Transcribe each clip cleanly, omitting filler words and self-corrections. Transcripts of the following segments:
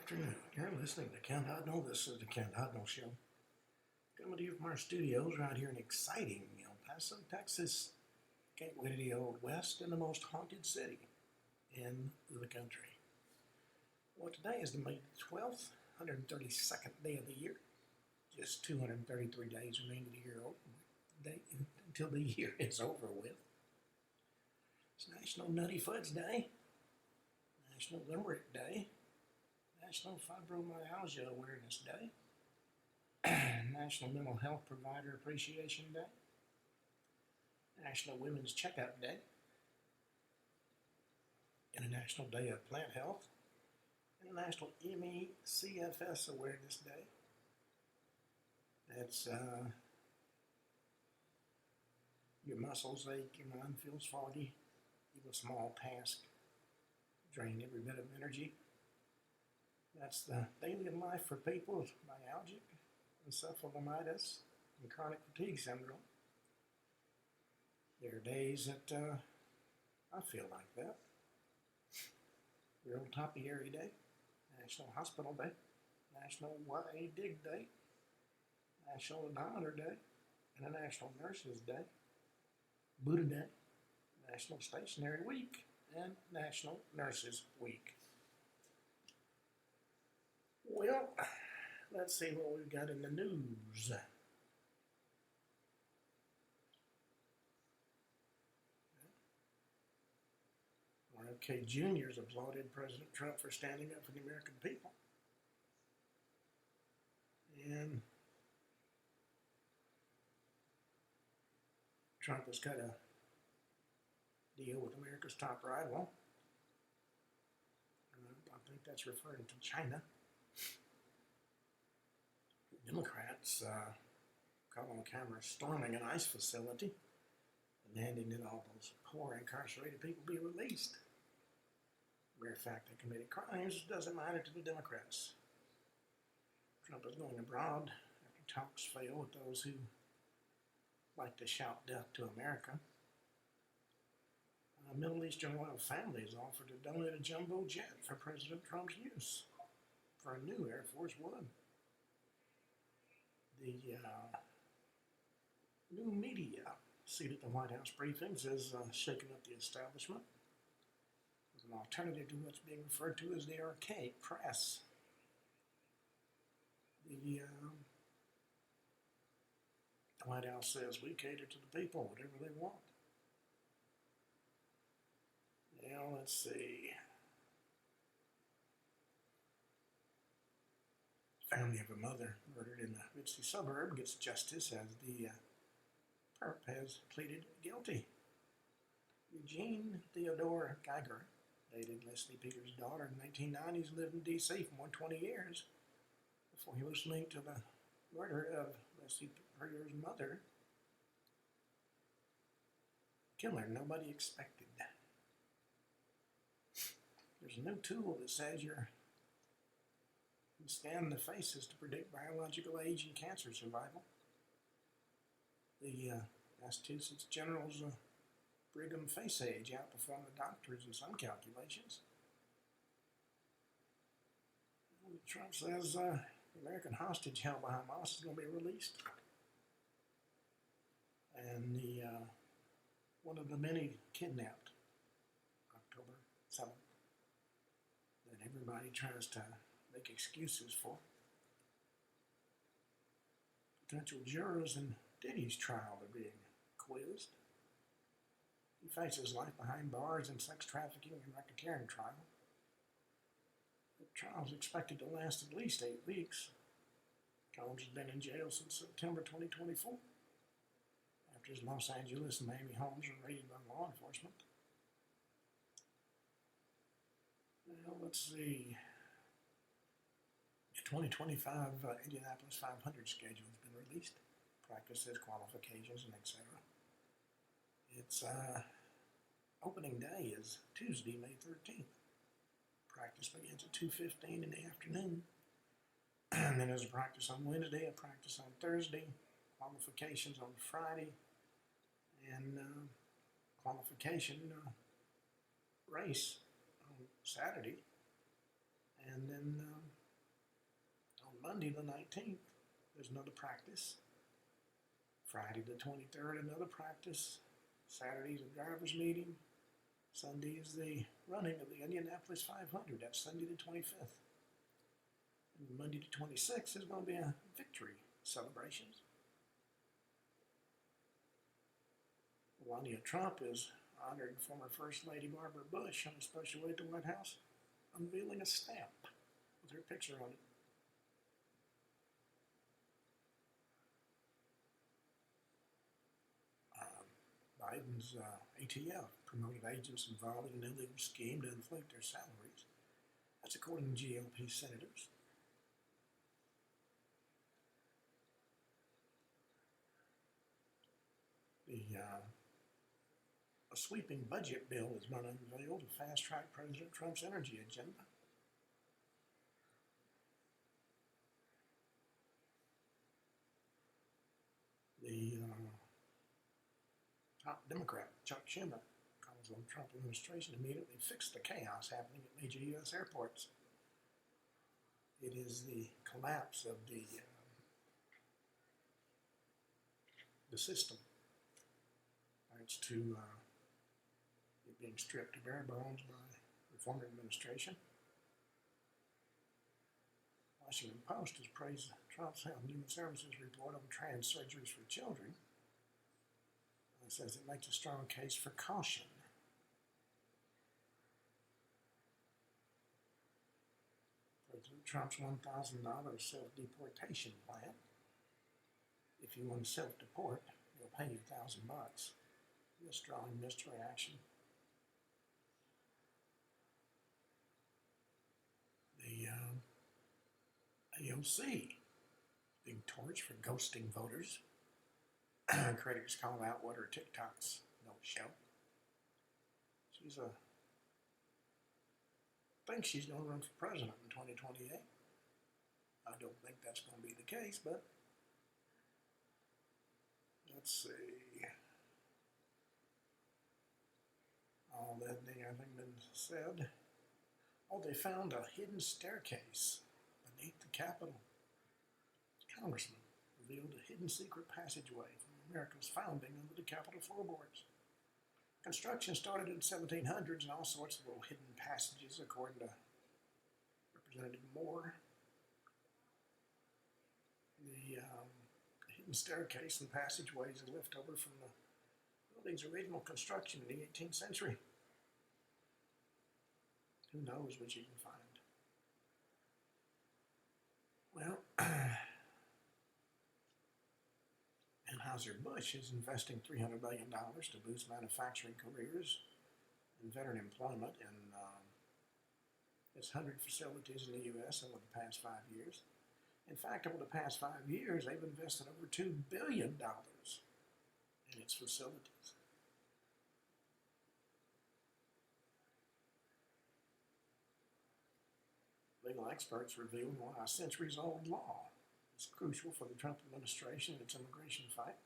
afternoon. You're listening to Kent Hudnall. This is the Kent Hudnall Show. Coming to you from our studios right here in exciting El Paso, Texas. Gateway to the Old West and the most haunted city in the country. Well, today is the May 12th, 132nd day of the year. Just 233 days remain to the year until the year is over with. It's National Nutty Fudge Day, National Limerick Day, National Fibromyalgia Awareness Day, National Mental Health Provider Appreciation Day, National Women's Checkup Day, International Day of Plant Health, and National ME/CFS Awareness Day. That's your muscles ache, your mind feels foggy, you have a small task, drain every bit of energy. That's the daily life for people with myalgic, encephalitis, and chronic fatigue syndrome. There are days that I feel like that. Real Topiary Day, National Hospital Day, National YA Dig Day, National Odometer Day, and a National Nurses Day, Buddha Day, National Stationery Week, and National Nurses Week. Well, let's see what we've got in the news. RFK Jr. has applauded President Trump for standing up for the American people. And Trump has cut a deal with America's top rival. I think that's referring to China. Democrats caught on camera storming an ICE facility, demanding that all those poor incarcerated people be released. Mere fact they committed crimes doesn't matter to the Democrats. Trump is going abroad after talks fail with those who like to shout death to America. A Middle Eastern royal family has offered to donate a jumbo jet for President Trump's use for a new Air Force One. The new media seated at the White House briefings is shaking up the establishment as an alternative to what's being referred to as the archaic press. The White House says we cater to the people, whatever they want. Now, let's see. Family of a mother murdered in a ritzy suburb gets justice as the perp has pleaded guilty. Eugene Theodore Geiger dated Leslie Peters' daughter in the 1990s, lived in D.C. for more than 20 years before he was linked to the murder of Leslie Peters' mother. Killer nobody expected. There's a new tool that says you can scan the faces to predict biological age and cancer survival. The Massachusetts General's Brigham face age outperformed the doctors in some calculations. Trump says the American hostage held by Hamas is going to be released. And one of the many kidnapped, October 7th. That everybody tries to make excuses for. Potential jurors in Diddy's trial are being quizzed. He faces life behind bars in sex trafficking and racketeering trial. The trial is expected to last at least 8 weeks. Combs has been in jail since September 2024 after his Los Angeles and Miami homes were raided by law enforcement. Well, let's see. The 2025 Indianapolis 500 schedule has been released. Practices, qualifications, and etc. Its opening day is Tuesday, May 13th. Practice begins at 2:15 in the afternoon. And then there's a practice on Wednesday, a practice on Thursday, qualifications on Friday, and qualification race on Saturday, and then Monday the 19th, there's another practice. Friday the 23rd, another practice. Saturday's a driver's meeting. Sunday is the running of the Indianapolis 500. That's Sunday the 25th. And Monday the 26th is going to be a victory celebrations. Melania Trump is honoring former First Lady Barbara Bush on a special way at the White House, unveiling a stamp with her picture on it. Biden's ATF promoted agents involved in an illegal scheme to inflate their salaries. That's according to GOP senators. A sweeping budget bill has been unveiled to fast-track President Trump's energy agenda. The top Democrat, Chuck Schumer, calls on the Trump administration to immediately fix the chaos happening at major U.S. airports. It is the collapse of the system. Thanks to it being stripped to bare bones by the former administration. Washington Post has praised Trump's Health and Human Services report on trans surgeries for children. It says it makes a strong case for caution. President Trump's $1,000 self-deportation plan. If you want to self-deport, they'll pay you $1,000. This drawing missed reaction. The AOC being torched for ghosting voters. Critics call out what her TikToks don't show. Thinks she's going to run for president in 2028. I don't think that's going to be the case, but let's see. All that having been said, they found a hidden staircase beneath the Capitol. Congressman revealed a hidden secret passageway from America's founding under the Capitol floorboards. Construction started in the 1700s and all sorts of little hidden passages, according to Representative Moore. The hidden staircase and passageways are left over from the building's original construction in the 18th century. Who knows what you can find? Well, Anheuser-Busch is investing $300 billion to boost manufacturing careers and veteran employment in its 100 facilities in the U.S. over the past 5 years. In fact, over the past 5 years, they've invested over $2 billion in its facilities. Legal experts reveal why a centuries-old law is crucial for the Trump administration and its immigration fight.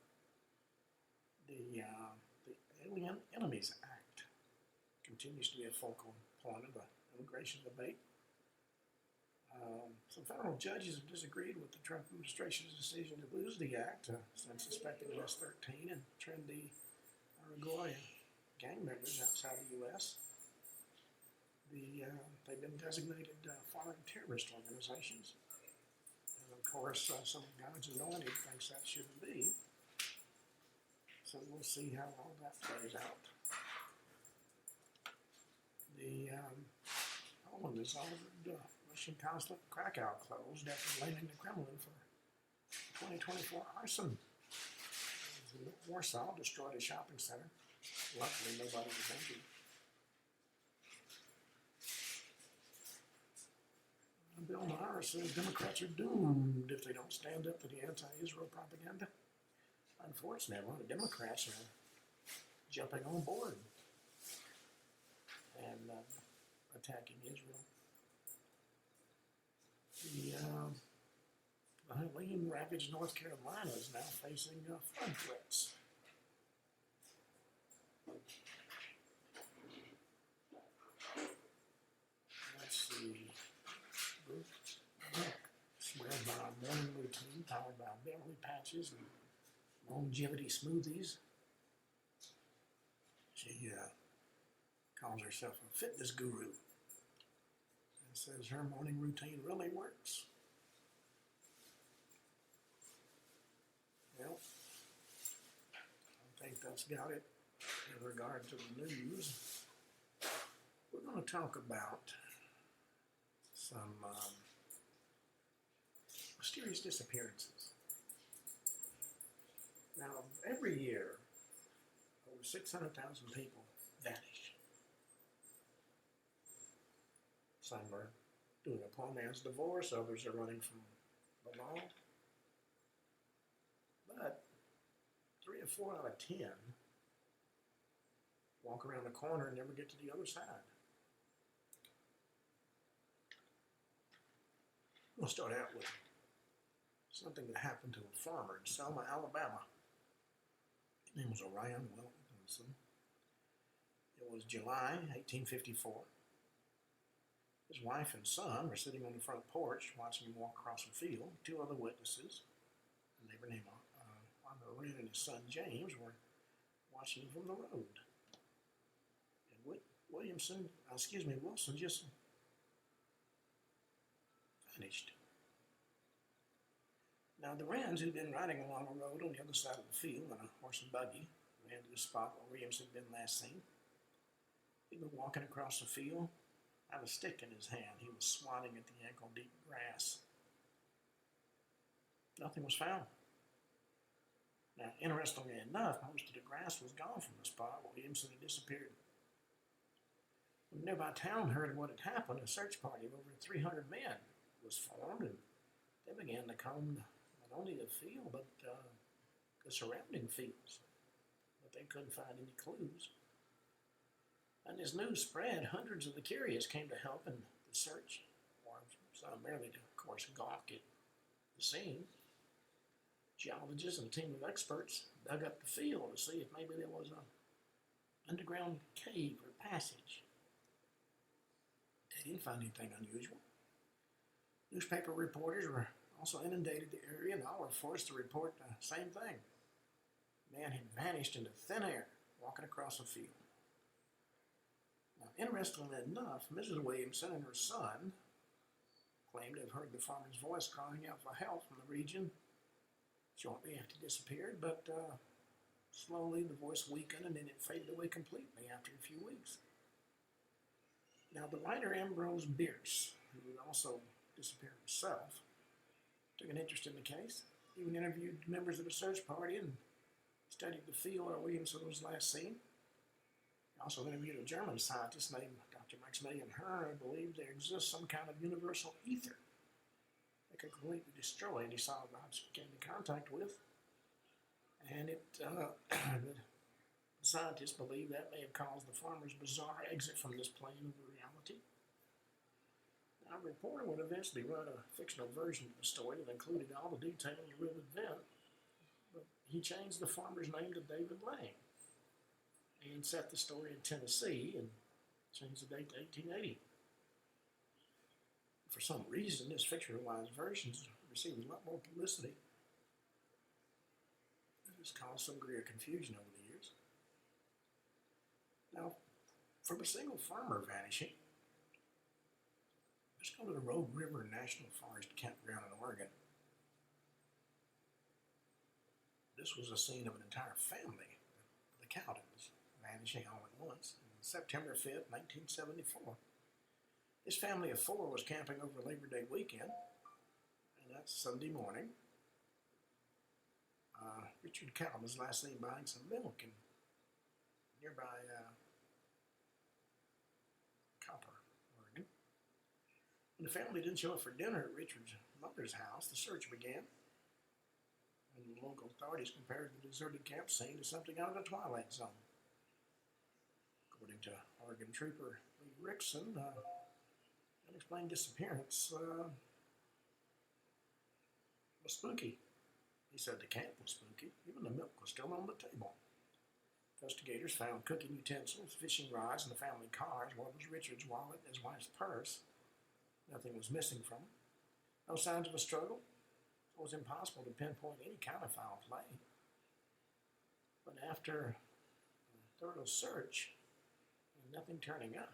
The Alien Enemies Act continues to be a focal point of the immigration debate. Some federal judges have disagreed with the Trump administration's decision to lose the act, since suspecting MS-13 and trendy Uruguayan gang members outside the U.S. They've been designated foreign terrorist organizations. And of course, some of God's anointed thinks that shouldn't be. So we'll see how all that plays out. Poland has ordered Russian consulate in Krakow closed after blaming the Kremlin for 2024 arson. Warsaw destroyed a shopping center. Luckily, nobody was injured. Bill Maher says Democrats are doomed if they don't stand up to the anti-Israel propaganda. Unfortunately, a lot of Democrats are jumping on board and attacking Israel. The Helene-ravaged North Carolina is now facing flood threats. Let's see. Swear by routine powered by belly patches and longevity smoothies. She calls herself a fitness guru and says her morning routine really works. Well, I think that's got it in regard to the news. We're going to talk about some mysterious disappearances. Now, every year, over 600,000 people vanish. Some are doing a poor man's divorce, others are running from the law. But 3 or 4 out of 10 walk around the corner and never get to the other side. We'll start out with something that happened to a farmer in Selma, Alabama. His name was Orion Wilkinson. It was July 1854. His wife and son were sitting on the front porch watching him walk across the field. 2 other witnesses, a neighbor named Orion and his son James, were watching him from the road. And Wilson just vanished. Now, the Wrens, who'd been riding along the road on the other side of the field in a horse and buggy, ran to the spot where Williams had been last seen. He'd been walking across the field, had a stick in his hand. He was swatting at the ankle-deep grass. Nothing was found. Now, interestingly enough, most of the grass was gone from the spot where Williamson had disappeared. When the nearby town heard what had happened, a search party of over 300 men was formed, and they began to comb not only the field, but the surrounding fields. But they couldn't find any clues. And as news spread, hundreds of the curious came to help in the search, or some merely to, of course, gawk at the scene. Geologists and a team of experts dug up the field to see if maybe there was an underground cave or passage. They didn't find anything unusual. Newspaper reporters were also inundated the area, and all were forced to report the same thing. The man had vanished into thin air, walking across a field. Now, interestingly enough, Mrs. Williamson and her son claimed to have heard the farmer's voice calling out for help from the region shortly after he disappeared, but slowly the voice weakened and then it faded away completely after a few weeks. Now, the writer Ambrose Bierce, who had also disappeared himself, took an interest in the case. He even interviewed members of the search party and studied the field where Williamson was last seen. He also interviewed a German scientist named Dr. Maximilian Herr, who believed there exists some kind of universal ether that could completely destroy any solid object it came in contact with. And the scientists believe that may have caused the farmer's bizarre exit from this plane of reality. Now, a reporter would eventually write a fictional version of the story that included all the detail of the real event, but he changed the farmer's name to David Lang and set the story in Tennessee and changed the date to 1880. For some reason, this fictionalized version received a lot more publicity. It has caused some degree of confusion over the years. Now, from a single farmer vanishing, let's go to the Rogue River National Forest campground in Oregon. This was the scene of an entire family, the Cowdens, vanishing all at once on September 5th, 1974. This family of 4 was camping over Labor Day weekend, and that's Sunday morning. Richard Cowden was last seen buying some milk in nearby Copper, Oregon. When the family didn't show up for dinner at Richard's mother's house, the search began. And the local authorities compared the deserted camp scene to something out of the Twilight Zone. According to Oregon Trooper Lee Rickson, Unexplained Disappearance was spooky. He said the camp was spooky. Even the milk was still on the table. Investigators found cooking utensils, fishing rods, and the family car, as well as Richard's wallet and his wife's purse. Nothing was missing from it. No signs of a struggle. so it was impossible to pinpoint any kind of foul play. But after a thorough search and nothing turning up,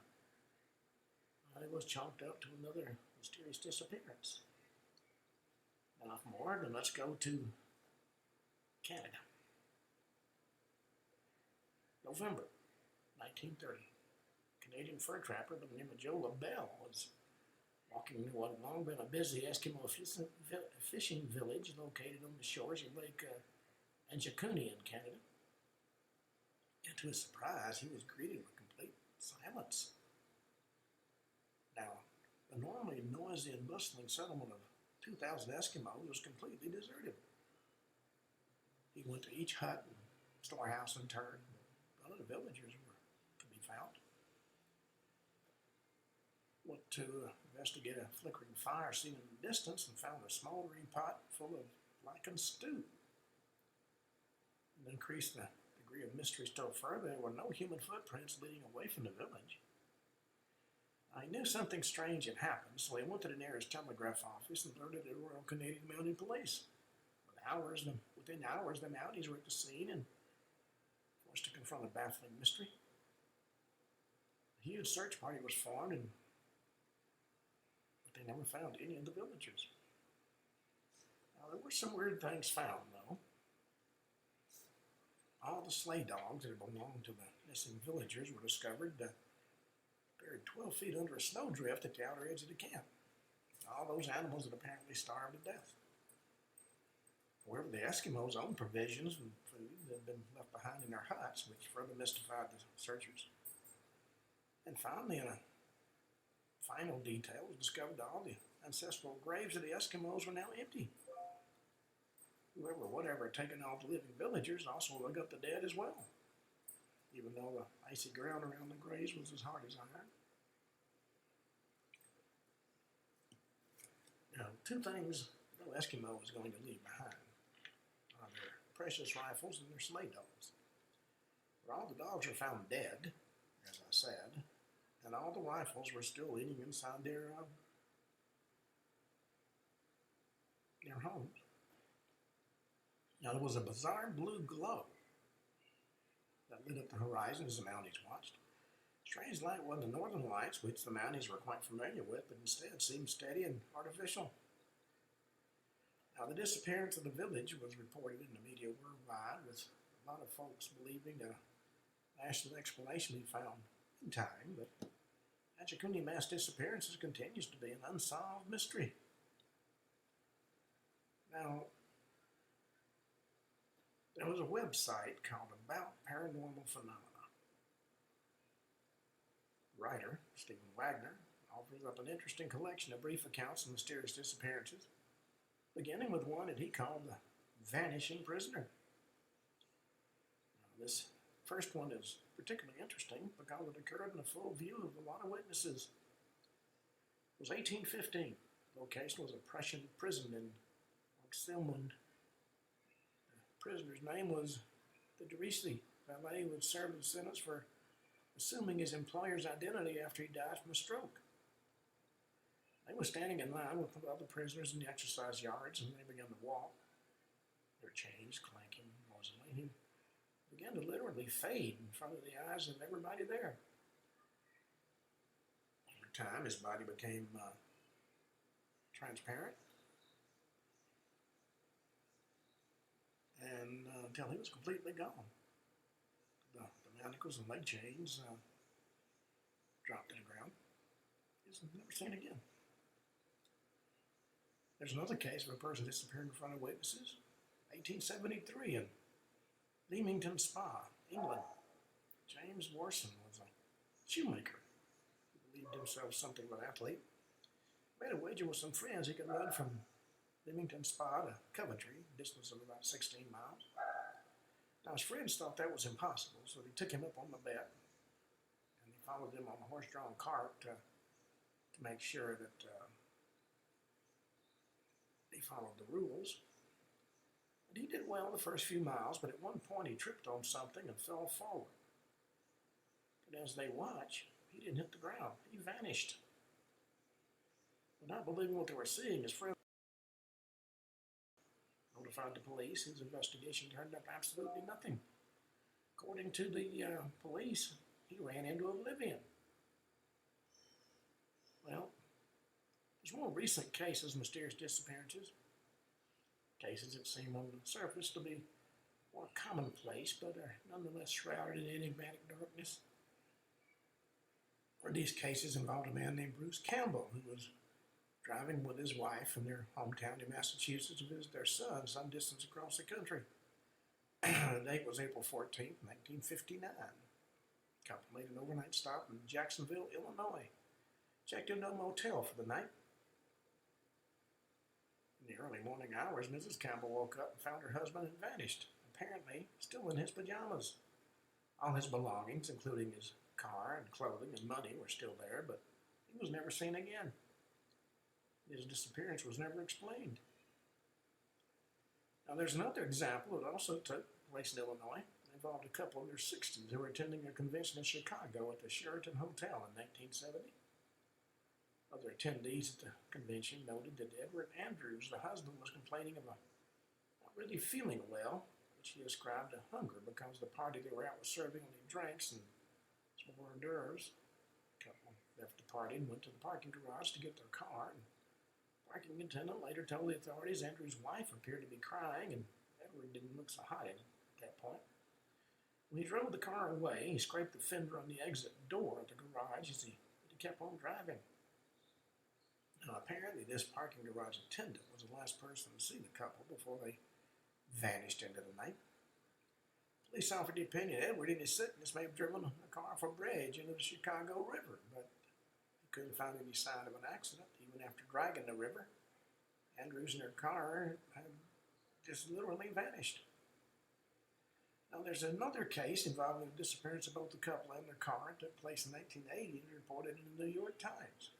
it was chalked up to another mysterious disappearance. Enough more, then let's go to Canada. November 1930. Canadian fur trapper by the name of Joe LaBelle was walking in what had long been a busy Eskimo fishing village located on the shores of Lake Anjikuni in Canada. And to his surprise, he was greeted with complete silence. Now, the normally noisy and bustling settlement of 2,000 Eskimos was completely deserted. He went to each hut and storehouse in turn. None of the villagers were to be found. Went to investigate a flickering fire seen in the distance and found a smoldering pot full of blackened stew. And increased the degree of mystery still further. There were no human footprints leading away from the village. I knew something strange had happened, so he went to the nearest telegraph office and alerted the Royal Canadian Mounted Police. Within hours, the Mounties were at the scene and forced to confront a baffling mystery. A huge search party was formed, but they never found any of the villagers. Now, there were some weird things found, though. All the sleigh dogs that belonged to the missing villagers were discovered buried 12 feet under a snowdrift at the outer edge of the camp. All those animals had apparently starved to death. However, the Eskimos' own provisions and food had been left behind in their huts, which further mystified the searchers. And finally, in a final detail, it was discovered that all the ancestral graves of the Eskimos were now empty. Whoever or whatever had taken all the living villagers also dug up the dead as well, even though the icy ground around the graves was as hard as iron. Now, two things no Eskimo is going to leave behind are their precious rifles and their sleigh dogs. For all the dogs were found dead, as I said, and all the rifles were still eating inside their homes. Now, there was a bizarre blue glow that lit up the horizon as the Mounties watched. Strange light wasn't the northern lights, which the Mounties were quite familiar with, but instead seemed steady and artificial. Now, the disappearance of the village was reported in the media worldwide, with a lot of folks believing that a national explanation be found in time, but Anjikuni mass disappearances continues to be an unsolved mystery. Now, there was a website called About Paranormal Phenomena. Writer, Stephen Wagner, offers up an interesting collection of brief accounts of mysterious disappearances, beginning with one that he called the Vanishing Prisoner. Now, this first one is particularly interesting because it occurred in the full view of a lot of witnesses. It was 1815. The location was a Prussian prison in Oxelmund. The prisoner's name was the Derisi valet, who had served a sentence for assuming his employer's identity after he died from a stroke. They were standing in line with the other prisoners in the exercise yards, and they began to walk, their chains clanking noisily. He began to literally fade in front of the eyes of everybody there. Over time, his body became transparent, and until he was completely gone. The manacles and leg chains dropped to the ground. He was never seen again. There's another case of a person disappearing in front of witnesses. 1873 in Leamington Spa, England. James Warson was a shoemaker who believed himself something of an athlete. Made a wager with some friends he could run from Leamington Spa to Coventry, a distance of about 16 miles. Now, his friends thought that was impossible, so they took him up on the bet, and they followed him on a horse-drawn cart to make sure that he followed the rules. But he did well the first few miles, but at one point he tripped on something and fell forward. But as they watched, he didn't hit the ground. He vanished. But not believing what they were seeing, his friends notified the police. His investigation turned up absolutely nothing. According to the police, he ran into oblivion. Well, there's more recent cases of mysterious disappearances. Cases that seem on the surface to be more commonplace, but are nonetheless shrouded in enigmatic darkness. One of these cases involved a man named Bruce Campbell, who was driving with his wife from their hometown in Massachusetts to visit their son some distance across the country. The date was April 14th, 1959. The couple made an overnight stop in Jacksonville, Illinois. Checked into a motel for the night. In the early morning hours, Mrs. Campbell woke up and found her husband had vanished, apparently still in his pajamas. All his belongings, including his car and clothing and money, were still there, but he was never seen again. His disappearance was never explained. Now, there's another example that also took place in Illinois. It involved a couple in their 60s who were attending a convention in Chicago at the Sheraton Hotel in 1970. Other attendees at the convention noted that Edward Andrews, the husband, was complaining of not really feeling well, which he ascribed to hunger because the party they were at was serving only drinks and some hors d'oeuvres. The couple left the party and went to the parking garage to get their car. And the parking attendant later told the authorities Andrews' wife appeared to be crying, and Edward didn't look so hot at that point. When he drove the car away, he scraped the fender on the exit door at the garage as he kept on driving. Now, apparently, this parking garage attendant was the last person to see the couple before they vanished into the night. Police offered the opinion Edward, in his sickness, may have driven a car off a bridge into the Chicago River, but he couldn't find any sign of an accident. Even after dragging the river, Andrews and their car had just literally vanished. Now, there's another case involving the disappearance of both the couple and their car. It took place in 1980 and reported in the New York Times.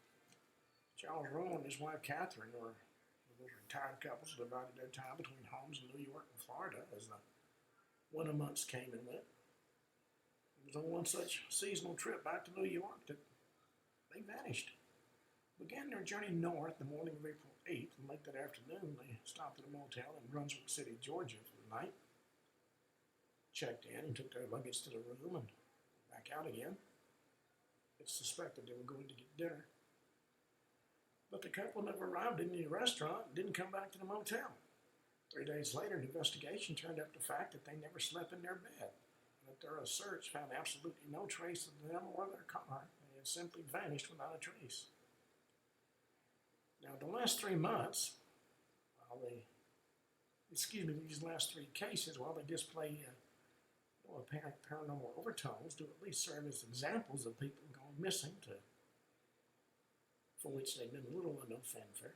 Charles Rowe and his wife Catherine were those retired couples who divided their time between homes in New York and Florida as the winter months came and went. It was on one such seasonal trip back to New York that they vanished. Began their journey north the morning of April 8th, and late that afternoon they stopped at a motel in Brunswick City, Georgia for the night. Checked in and took their luggage to the room and back out again. It's suspected they were going to get dinner. But the couple never arrived in the restaurant and didn't come back to the motel. 3 days later, an investigation turned up the fact that they never slept in their bed. And a thorough search found absolutely no trace of them or their car. They had simply vanished without a trace. Now, the last 3 months, these last three cases, while they display apparent paranormal overtones, do at least serve as examples of people going missing for which they've been little or no fanfare.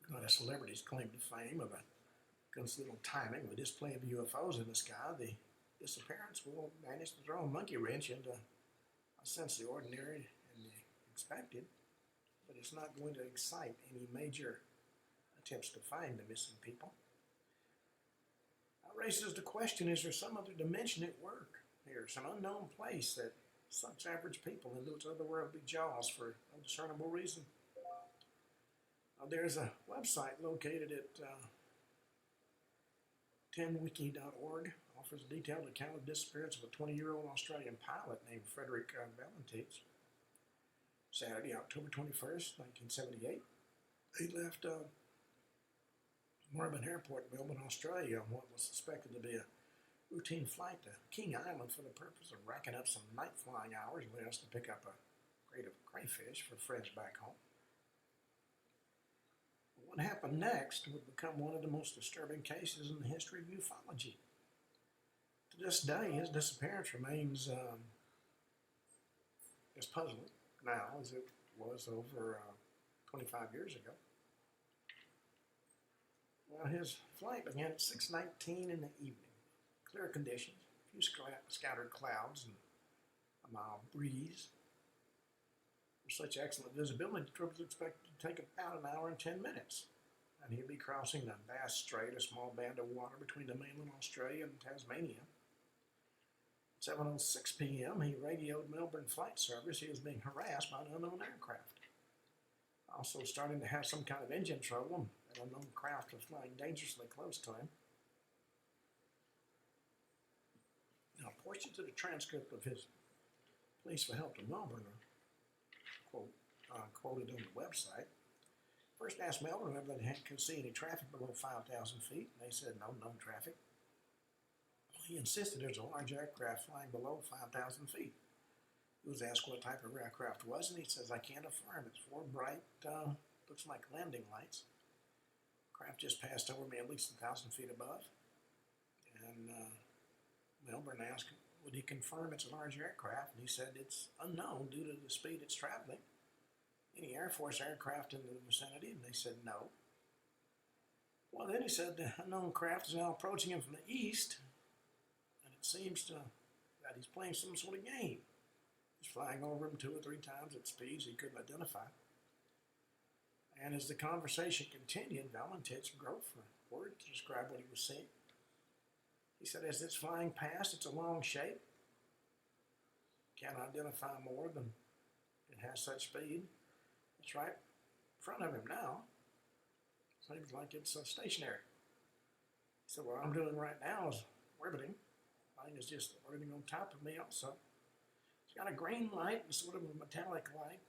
A lot of celebrities claim to fame of a coincidental timing of a display of UFOs in the sky. The disappearance will manage to throw a monkey wrench into a sense of the ordinary and the expected, but it's not going to excite any major attempts to find the missing people. That raises the question, is there some other dimension at work here, some unknown place that sucks average people into its otherworldly jaws for no discernible reason? There's a website located at 10wiki.org, offers a detailed account of the disappearance of a 20-year-old Australian pilot named Frederick Valentines. Saturday, October 21st, 1978. He left Melbourne Airport in Melbourne, Australia on what was suspected to be a routine flight to King Island for the purpose of racking up some night flying hours left to pick up a crate of crayfish for friends back home. But what happened next would become one of the most disturbing cases in the history of ufology. To this day, his disappearance remains as puzzling now as it was over 25 years ago. Well, his flight began at 6:19 in the evening. Clear conditions, a few scattered clouds, and a mild breeze. With such excellent visibility, the trip was expected to take about an hour and 10 minutes. And he'd be crossing the vast strait, a small band of water between the mainland Australia and Tasmania. At 7:06 p.m., he radioed Melbourne Flight Service he was being harassed by an unknown aircraft. Also starting to have some kind of engine trouble, and an unknown craft was flying dangerously close to him. Now, portions of the transcript of his police for help in Melbourne are quoted on the website. First asked Melbourne whether they could see any traffic below 5,000 feet, and they said no traffic. He insisted there's a large aircraft flying below 5,000 feet. He was asked what type of aircraft it was, and he says, I can't affirm. It's four bright, looks like landing lights. Craft just passed over me at least 1,000 feet above. And Melbourne asked, would he confirm it's a large aircraft? And he said it's unknown due to the speed it's traveling. Any Air Force aircraft in the vicinity? And they said no. Well, then he said the unknown craft is now approaching him from the east, and it seems that he's playing some sort of game. He's flying over him 2 or 3 times at speeds he couldn't identify. And as the conversation continued, Valentine's groped for words to describe what he was seeing. He said, as it's flying past, it's a long shape. Can't identify more than it has such speed. It's right in front of him now. Seems like it's stationary. He said, what I'm doing right now is orbiting. Mine is just orbiting on top of me also. It's got a green light and sort of a metallic light,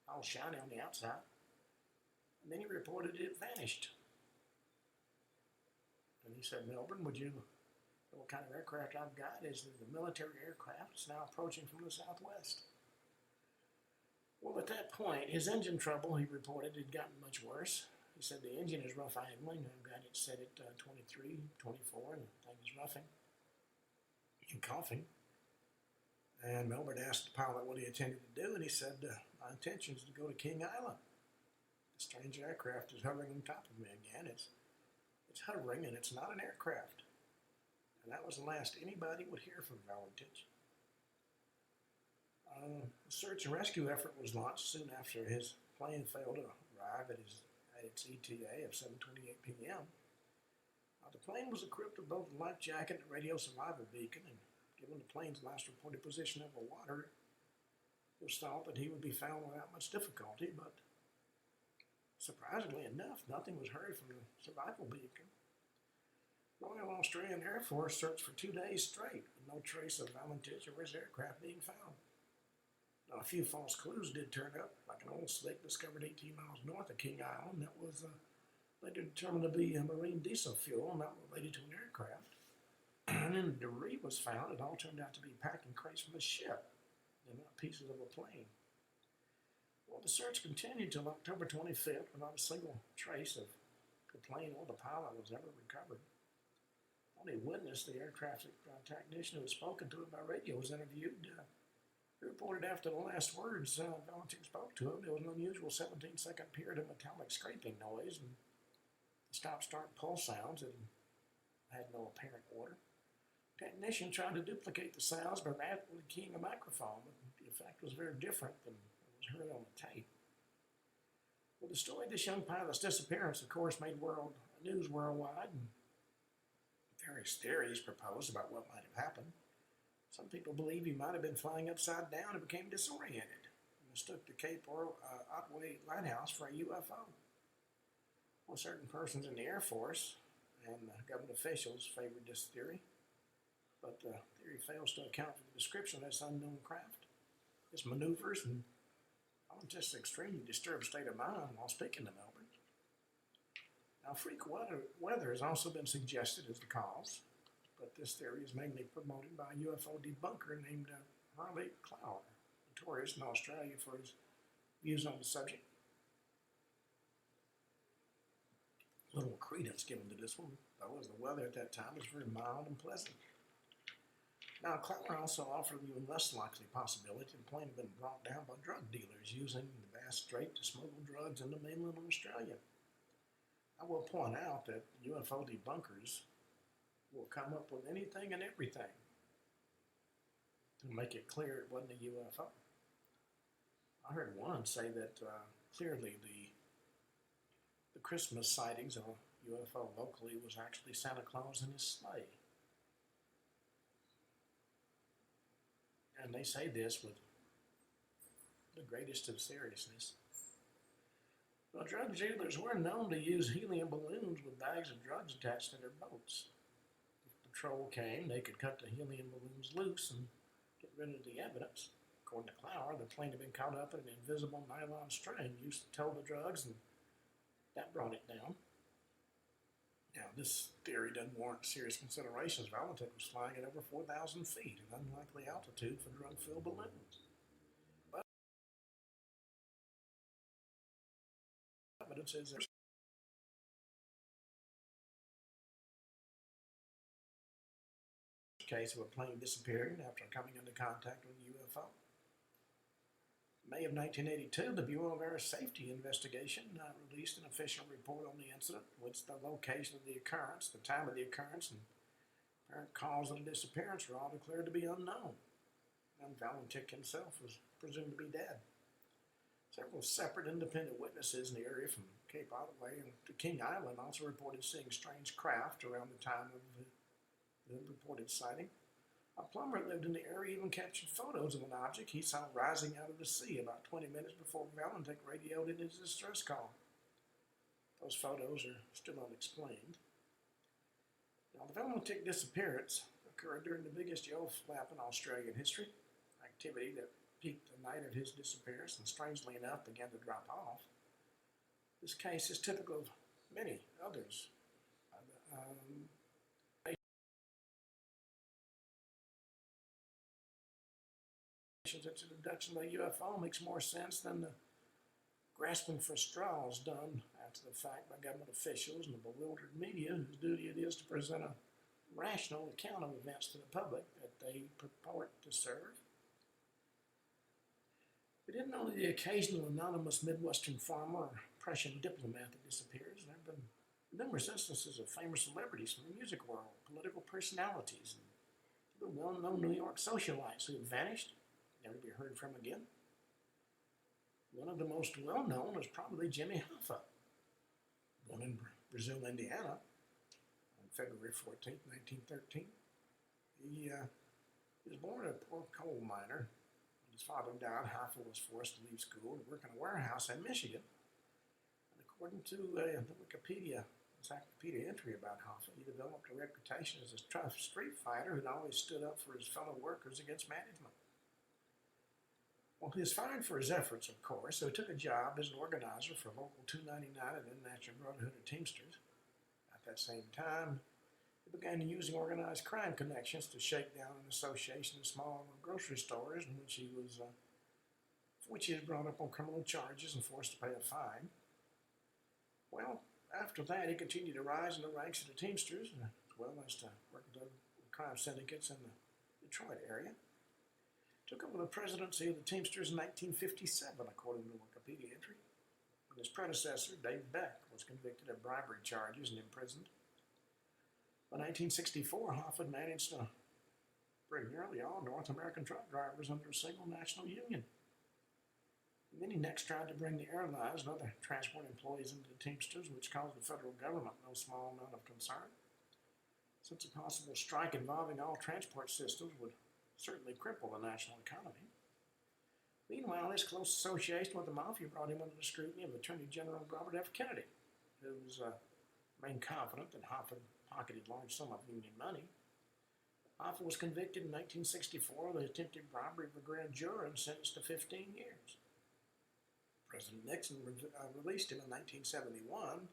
all shiny on the outside. And then he reported it vanished. And he said, Melbourne, would you know what kind of aircraft I've got? Is the military aircraft. It's now approaching from the southwest. Well, at that point, his engine trouble, he reported, had gotten much worse. He said the engine is rough idling. I've got it set at 23, 24, and the thing is roughing and coughing. And Melbourne asked the pilot what he intended to do, and he said, my intention is to go to King Island. The strange aircraft is hovering on top of me again. It's hovering, and it's not an aircraft. And that was the last anybody would hear from Valentine. A search and rescue effort was launched soon after his plane failed to arrive at its ETA of 7:28 p.m. The plane was equipped with both a life jacket and a radio survival beacon, and given the plane's last reported position over water, it was thought that he would be found without much difficulty, but surprisingly enough, nothing was heard from the survival beacon. Royal Australian Air Force searched for 2 days straight, with no trace of Valentine or his aircraft being found. Now, a few false clues did turn up, like an oil slick discovered 18 miles north of King Island that was later determined to be marine diesel fuel, not related to an aircraft. And then debris was found. It all turned out to be packing crates from a ship and not pieces of a plane. Well, the search continued till October 25th without a single trace of the plane or the pilot was ever recovered. Only witness, the air traffic technician who had spoken to him by radio, was interviewed. He reported after the last words Valentine spoke to him, there was an unusual 17-second period of metallic scraping noise and stop-start pulse sounds that had no apparent order. The technician tried to duplicate the sounds by rapidly keying a microphone, but the effect was very different than what was heard on the tape. Well, the story of this young pilot's disappearance, of course, made news worldwide, and various theories proposed about what might have happened. Some people believe he might have been flying upside down and became disoriented and mistook the Cape Otway lighthouse for a UFO. Well, certain persons in the Air Force and government officials favored this theory, but the theory fails to account for the description of this unknown craft, its maneuvers, and just an extremely disturbed state of mind while speaking to Melbourne. Now, freak weather has also been suggested as the cause, but this theory is mainly promoted by a UFO debunker named Harley Clower, notorious in Australia for his views on the subject. Little credence given to this one, though, as the weather at that time was very mild and pleasant. Now, Clower also offered an even less likely possibility the plane had been brought down by drug dealers using the vast strait to smuggle drugs into mainland Australia. I will point out that UFO debunkers will come up with anything and everything to make it clear it wasn't a UFO. I heard one say that clearly the Christmas sightings of a UFO locally was actually Santa Claus in his sleigh. And they say this with the greatest of seriousness. Well, drug dealers were known to use helium balloons with bags of drugs attached to their boats. If patrol came, they could cut the helium balloons loose and get rid of the evidence. According to Clower, the plane had been caught up in an invisible nylon string used to tow the drugs, and that brought it down. Now, this theory doesn't warrant serious considerations. Valentine was flying at over 4,000 feet, an unlikely altitude for drug-filled balloons. But evidence is there's a case of a plane disappearing after coming into contact with a UFO. May of 1982, the Bureau of Air Safety Investigation released an official report on the incident, which the location of the occurrence, the time of the occurrence, and apparent cause of the disappearance were all declared to be unknown. And Valentik himself was presumed to be dead. Several separate independent witnesses in the area from Cape Otway to King Island also reported seeing strange craft around the time of the reported sighting. A plumber that lived in the area even captured photos of an object he saw rising out of the sea about 20 minutes before Valentik radioed in his distress call. Those photos are still unexplained. Now, the Valentik disappearance occurred during the biggest yacht flap in Australian history, activity that peaked the night of his disappearance and, strangely enough, began to drop off. This case is typical of many others. That the abduction of a UFO makes more sense than the grasping for straws done after the fact by government officials and the bewildered media whose duty it is to present a rational account of events to the public that they purport to serve. It isn't only the occasional anonymous Midwestern farmer or Prussian diplomat that disappears. There have been numerous instances of famous celebrities from the music world, political personalities, and the well-known New York socialites who have vanished, never to be heard from again. One of the most well-known is probably Jimmy Hoffa, born in Brazil, Indiana, on February 14, 1913. He was born a poor coal miner. When his father died, Hoffa was forced to leave school to work in a warehouse in Michigan. And according to the Wikipedia encyclopedia entry about Hoffa, he developed a reputation as a tough street fighter who'd always stood up for his fellow workers against management. Well, he was fired for his efforts, of course, so he took a job as an organizer for Local 299 and International Brotherhood of Teamsters. At that same time, he began using organized crime connections to shake down an association of small grocery stores in which he was brought up on criminal charges and forced to pay a fine. Well, after that, he continued to rise in the ranks of the Teamsters, as well as to work with crime syndicates in the Detroit area. Took over the presidency of the Teamsters in 1957, according to the Wikipedia entry. And his predecessor, Dave Beck, was convicted of bribery charges and imprisoned. By 1964, Hoffa managed to bring nearly all North American truck drivers under a single national union. And then he next tried to bring the airlines and other transport employees into the Teamsters, which caused the federal government no small amount of concern, since a possible strike involving all transport systems would certainly cripple the national economy. Meanwhile, his close association with the mafia brought him under the scrutiny of Attorney General Robert F. Kennedy, who was remained confident that Hoffa pocketed large sum of union money. Hoffa was convicted in 1964 of the attempted robbery of a grand juror and sentenced to 15 years. President Nixon released him in 1971.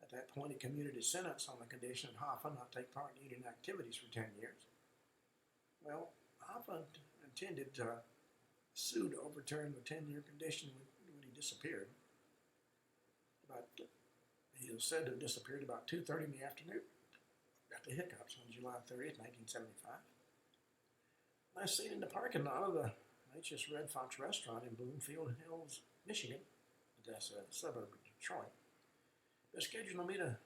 At that point, he commuted his sentence on the condition that Hoffa not take part in union activities for 10 years. Well, Hoffa intended to sue to overturn the 10-year condition when he disappeared. He was said to have disappeared about 2:30 in the afternoon. Got the hiccups on July 30th, 1975. Last seen in the parking lot of the HHS Red Fox restaurant in Bloomfield Hills, Michigan. That's a suburb of Detroit. They're scheduled to meet a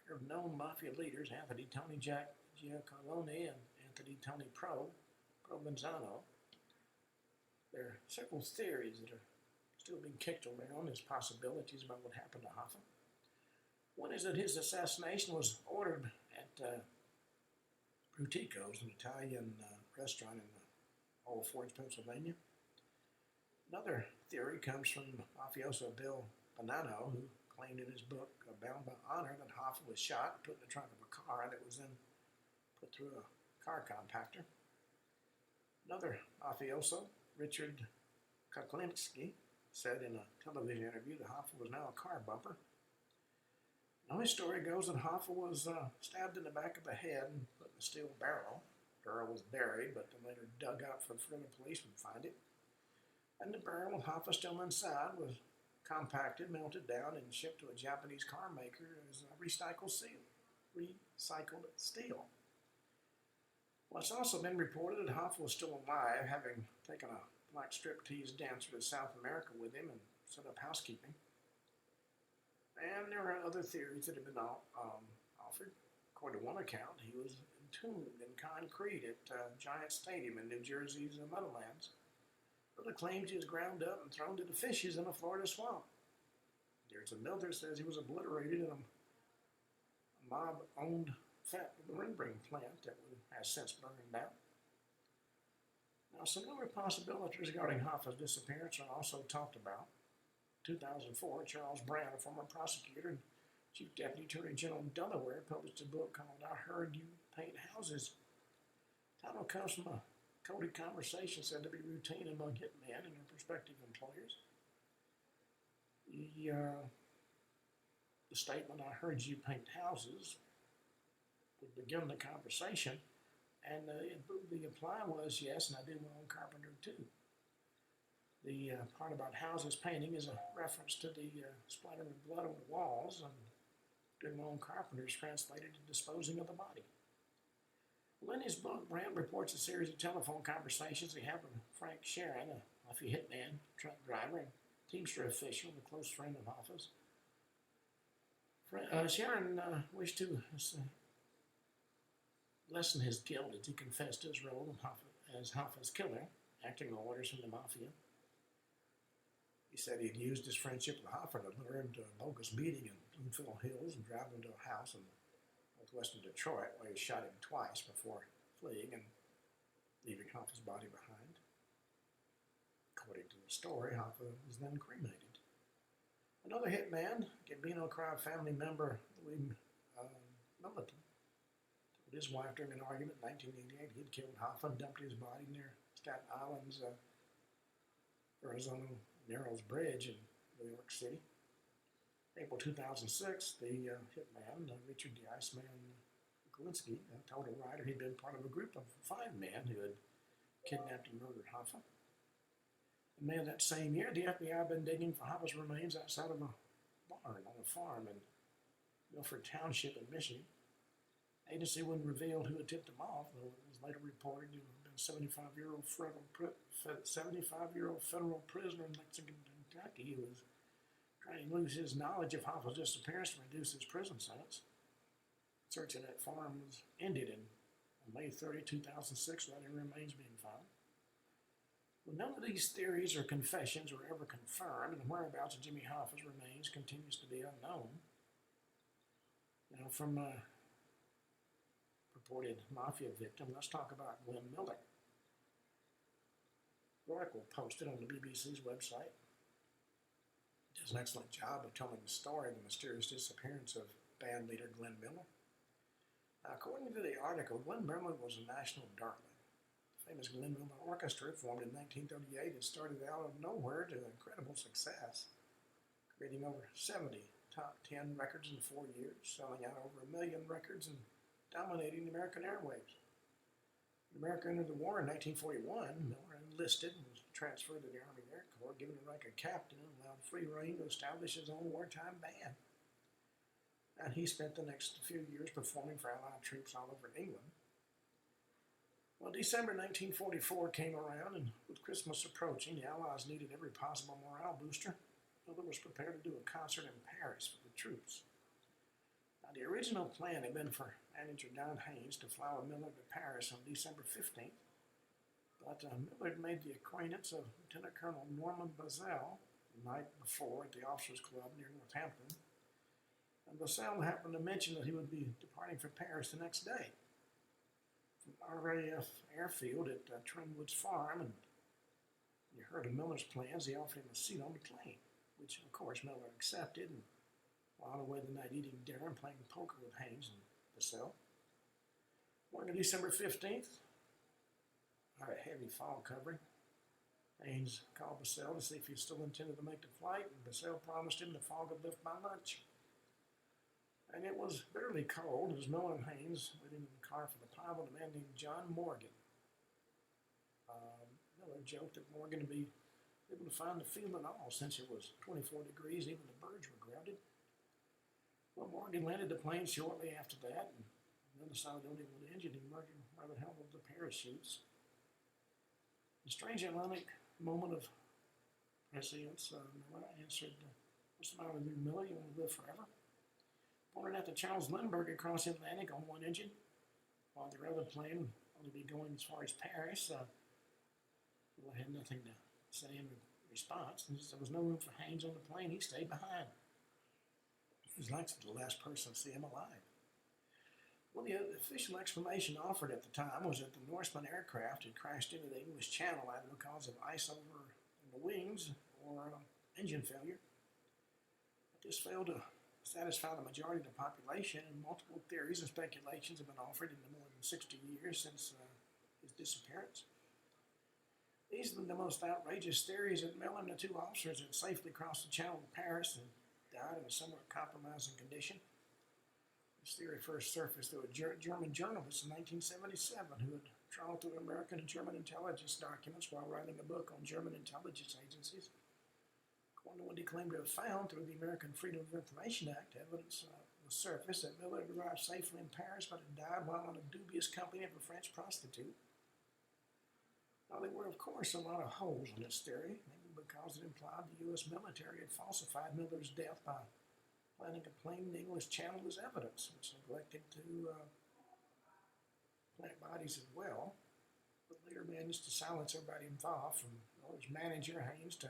pair of known mafia leaders, Anthony Tony Jack Giacolone and Anthony Tony Provenzano. There are several theories that are still being kicked around as possibilities about what happened to Hoffa. One is that his assassination was ordered at Brutico's, an Italian restaurant in Old Forge, Pennsylvania. Another theory comes from mafioso Bill Hudnall, who claimed in his book, Bound by Honor, that Hoffa was shot and put in the trunk of a car that was then put through a car compactor. Another mafioso, Richard Kuklinski, said in a television interview that Hoffa was now a car bumper. Now, his story goes that Hoffa was stabbed in the back of the head and put in a steel barrel. The barrel was buried, but then later dug out for the police would find it. And the barrel with Hoffa still inside was compacted, melted down, and shipped to a Japanese car maker as recycled steel. Well, it's also been reported that Hoffa was still alive, having taken a black striptease dancer to South America with him and set up housekeeping. And there are other theories that have been offered. According to one account, he was entombed in concrete at Giant Stadium in New Jersey's Meadowlands. Other claims he was ground up and thrown to the fishes in a Florida swamp. There's another says he was obliterated in a mob-owned fat rendering plant that has since burned down. Now, some other possibilities regarding Hoffa's disappearance are also talked about. In 2004, Charles Brown, a former prosecutor and Chief Deputy Attorney General of Delaware, published a book called I Heard You Paint Houses. The title comes from a coded conversation said to be routine among hitmen and their prospective employers. The statement, I heard you paint houses, would begin the conversation, and the reply was, yes, and I do my own carpenter too. The part about houses painting is a reference to the splattering of blood on the walls, and doing my own carpenter is translated to disposing of the body. Well, in his book, Brandt reports a series of telephone conversations he had with Frank Sharon, a Mafia hitman, truck driver, and Teamster official, a close friend of Hoffa's. Sharon wished to lessen his guilt as he confessed his role as Hoffa's killer, acting on orders from the Mafia. He said he'd used his friendship with Hoffa to lure him to a bogus meeting in Bloomfield Hills and drive him to a house in northwestern Detroit, where he shot him twice before fleeing and leaving Hoffa's body behind. According to the story, Hoffa was then cremated. Another hitman, Gambino crowd family member Louis Milliton, told his wife during an argument in 1988 he'd killed Hoffa and dumped his body near Staten Island's Arizona Narrows Bridge in New York City. April 2006, the hitman, Richard the Iceman Kuklinski, told a writer he'd been part of a group of 5 men who had kidnapped and murdered Hoffa. In May of that same year, the FBI had been digging for Hoffa's remains outside of a barn on a farm in Milford Township in Michigan. The agency wouldn't reveal who had tipped them off, though it was later reported to have been a 75-year-old federal prisoner in Lexington, Kentucky, who was trying to use his knowledge of Hoffa's disappearance to reduce his prison sentence. Search of that farm was ended on May 30, 2006, without any remains being found. Well, none of these theories or confessions were ever confirmed, and the whereabouts of Jimmy Hoffa's remains continues to be unknown. Now, from a purported Mafia victim, let's talk about Glenn Miller. The article posted on the BBC's website does an excellent job of telling the story of the mysterious disappearance of band leader Glenn Miller. Now, according to the article, Glenn Miller was a national darling. The famous Glenn Miller Orchestra, formed in 1938, had started out of nowhere to incredible success, creating over 70 top 10 records in 4 years, selling out over 1 million records and dominating the American airwaves. When America entered the war in 1941, Miller enlisted and was transferred to the Army Air Corps, given the rank of captain, and allowed free rein to establish his own wartime band. And he spent the next few years performing for Allied troops all over England. Well, December 1944 came around, and with Christmas approaching, the Allies needed every possible morale booster. Miller was prepared to do a concert in Paris for the troops. Now, the original plan had been for manager Don Haynes to fly with Miller to Paris on December 15th, but Miller had made the acquaintance of Lieutenant Colonel Norman Bazell the night before at the Officers Club near Northampton, and Bazell happened to mention that he would be departing for Paris the next day. From RAF Airfield at Trenwood's Farm, and he heard of Miller's plans, he offered him a seat on the plane. which of course Miller accepted and while away the night eating dinner and playing poker with Haynes in the cell. Morning of December 15th, a heavy fog covering. Haynes called Bassell to see if he still intended to make the flight, and Bassell promised him the fog would lift by lunch. And it was bitterly cold as Miller and Haynes waiting in the car for the pilot, a man named John Morgan. Miller joked that Morgan would be able to find the field at all since it was 24 degrees, even the birds were grounded. Well, Morgan landed the plane shortly after that, and on the other side of the only engine emerged by the helm of the parachutes. A strange ironic moment of prescience, Miller answered, "What's the matter with you, Miller? You want to live forever?" Pointed out to Charles Lindbergh across the Atlantic on one engine, while the other plane would only be going as far as Paris. Miller had nothing to say in response. There was no room for Haynes on the plane. He stayed behind. He was like the last person to see him alive. Well, the official explanation offered at the time was that the Norseman aircraft had crashed into the English Channel either because of ice over in the wings or engine failure. But this failed to satisfy the majority of the population, and multiple theories and speculations have been offered in the more than 60 years since his disappearance. These are the most outrageous theories that Miller and the two officers had safely crossed the Channel to Paris and died in a somewhat compromising condition. This theory first surfaced through a German journalist in 1977 who had trawled through American and German intelligence documents while writing a book on German intelligence agencies. According to what he claimed to have found through the American Freedom of Information Act, evidence was surfaced that Miller had arrived safely in Paris but had died while in a dubious company of a French prostitute. Now, there were, of course, a lot of holes in this theory, maybe because it implied the U.S. military had falsified Miller's death by planting a plane in the English Channel as evidence, which neglected to plant bodies as well, but later managed to silence everybody involved, from Miller's manager, Haynes, to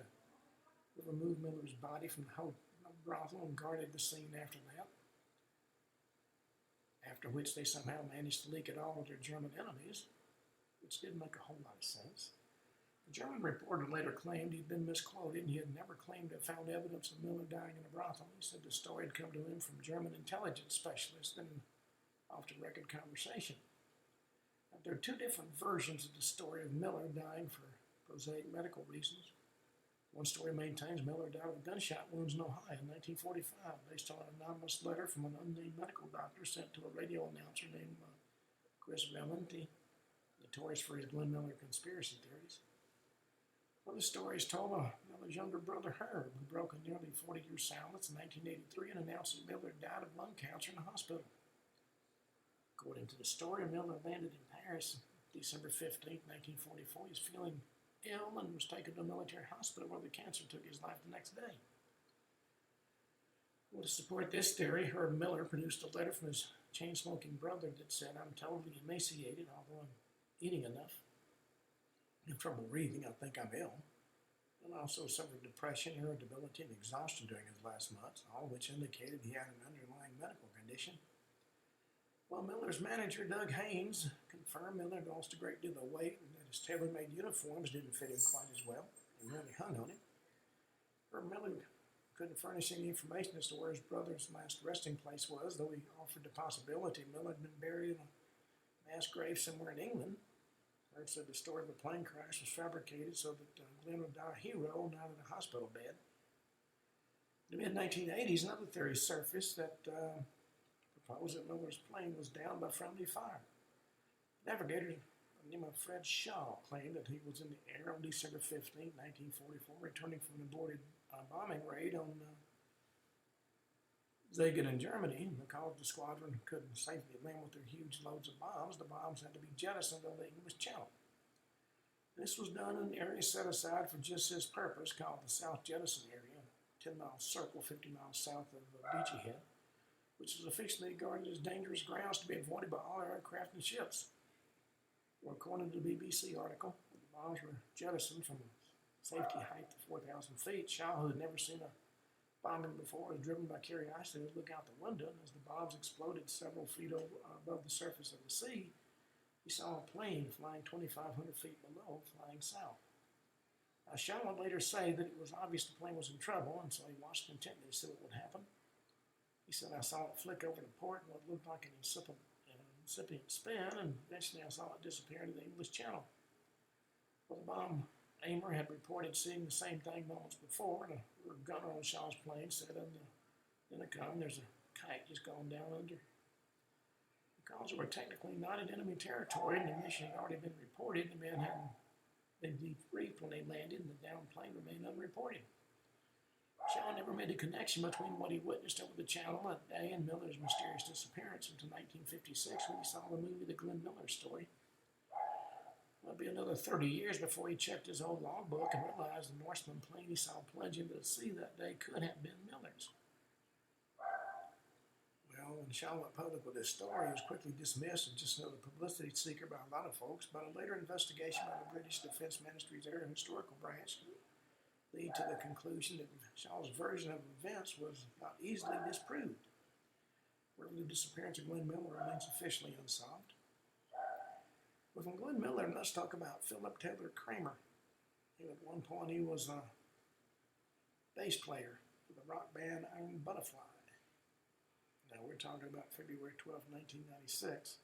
remove Miller's body from the whole brothel and guarded the scene after that, after which they somehow managed to leak it all to their German enemies, which didn't make a whole lot of sense. The German reporter later claimed he'd been misquoted and he had never claimed to have found evidence of Miller dying in a brothel. He said the story had come to him from German intelligence specialists in an off-the-record conversation. Now, there are two different versions of the story of Miller dying for prosaic medical reasons. One story maintains Miller died of gunshot wounds in Ohio in 1945 based on an anonymous letter from an unnamed medical doctor sent to a radio announcer named Chris Valenti, notorious for his Glenn Miller conspiracy theories. Other stories told of Miller's younger brother Herb, who broke a nearly 40-year silence in 1983 and announced that Miller died of lung cancer in a hospital. According to the story, Miller landed in Paris December 15, 1944. He was feeling ill and was taken to a military hospital where the cancer took his life the next day. Well, to support this theory, Herb Miller produced a letter from his chain-smoking brother that said, "I'm totally emaciated, although I'm eating enough. I have trouble breathing. I think I'm ill." And also suffered depression, irritability, and exhaustion during his last months, all of which indicated he had an underlying medical condition. Well, Miller's manager, Doug Haynes, confirmed Miller had lost a great deal of weight and that his tailor-made uniforms didn't fit him quite as well and really hung on him. Herb Miller couldn't furnish any information as to where his brother's last resting place was, though he offered the possibility Miller had been buried in a mass grave somewhere in England. Herb said the story of the plane crash was fabricated so that Glenn would die a hero, not in a hospital bed. In the mid-1980s, another theory surfaced that proposed that Miller's plane was downed by friendly fire. Navigator named Fred Shaw claimed that he was in the air on December 15, 1944, returning from an aborted bombing raid on Zegen in Germany. Because the squadron couldn't safely land with their huge loads of bombs, the bombs had to be jettisoned over the English Channel. This was done in an area set aside for just this purpose, called the South Jettison Area, a 10-mile circle 50 miles south of Beachy Head, which was officially regarded as dangerous grounds to be avoided by all aircraft and ships. Well, according to the BBC article, the bombs were jettisoned from a safety height of 4,000 feet. Shaw, who had never seen a bombing before, was driven by curiosity to look out the window, and as the bombs exploded several feet above the surface of the sea, he saw a plane flying 2,500 feet below, flying south. Shaw would later say that it was obvious the plane was in trouble, and so he watched intently to see what would happen. He said, I saw it flick over the port in what looked like an incipient spin, and eventually I saw it disappear into the English Channel. Well, the bomb aimer had reported seeing the same thing moments before, and a gunner on Shaw's plane said in the intercom, there's a kite just gone down under. Because they were technically not in enemy territory and the mission had already been reported, the men hadn't been debriefed when they landed, and the downed plane remained unreported. Shaw never made a connection between what he witnessed over the channel that day and Miller's mysterious disappearance until 1956 when he saw the movie The Glenn Miller Story. It'll be another 30 years before he checked his old logbook and realized the Norseman plane he saw plunge into the sea that day could have been Miller's. Well, when Shaw went public with this story, he was quickly dismissed as just another publicity seeker by a lot of folks, but a later investigation by the British Defense Ministry's Air Historical Branch lead to the conclusion that Shaw's version of events was not easily disproved. The disappearance of Glenn Miller remains officially unsolved. But from Glenn Miller, let's talk about Philip Taylor Kramer. At one point, he was a bass player for the rock band Iron Butterfly. Now, we're talking about February 12, 1996,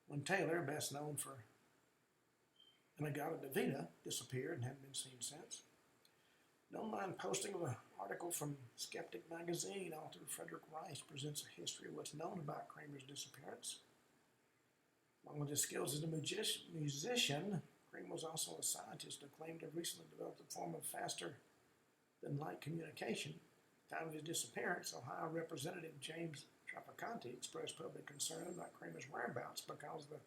when Taylor, best known for Inagata-Davida, disappeared and hadn't been seen since. An online posting of an article from Skeptic magazine, author Frederick Rice presents a history of what's known about Kramer's disappearance. Along with his skills as a musician, Kramer was also a scientist who claimed to have recently developed a form of faster-than-light communication. At the time of his disappearance, Ohio Representative James Traficante expressed public concern about Kramer's whereabouts because the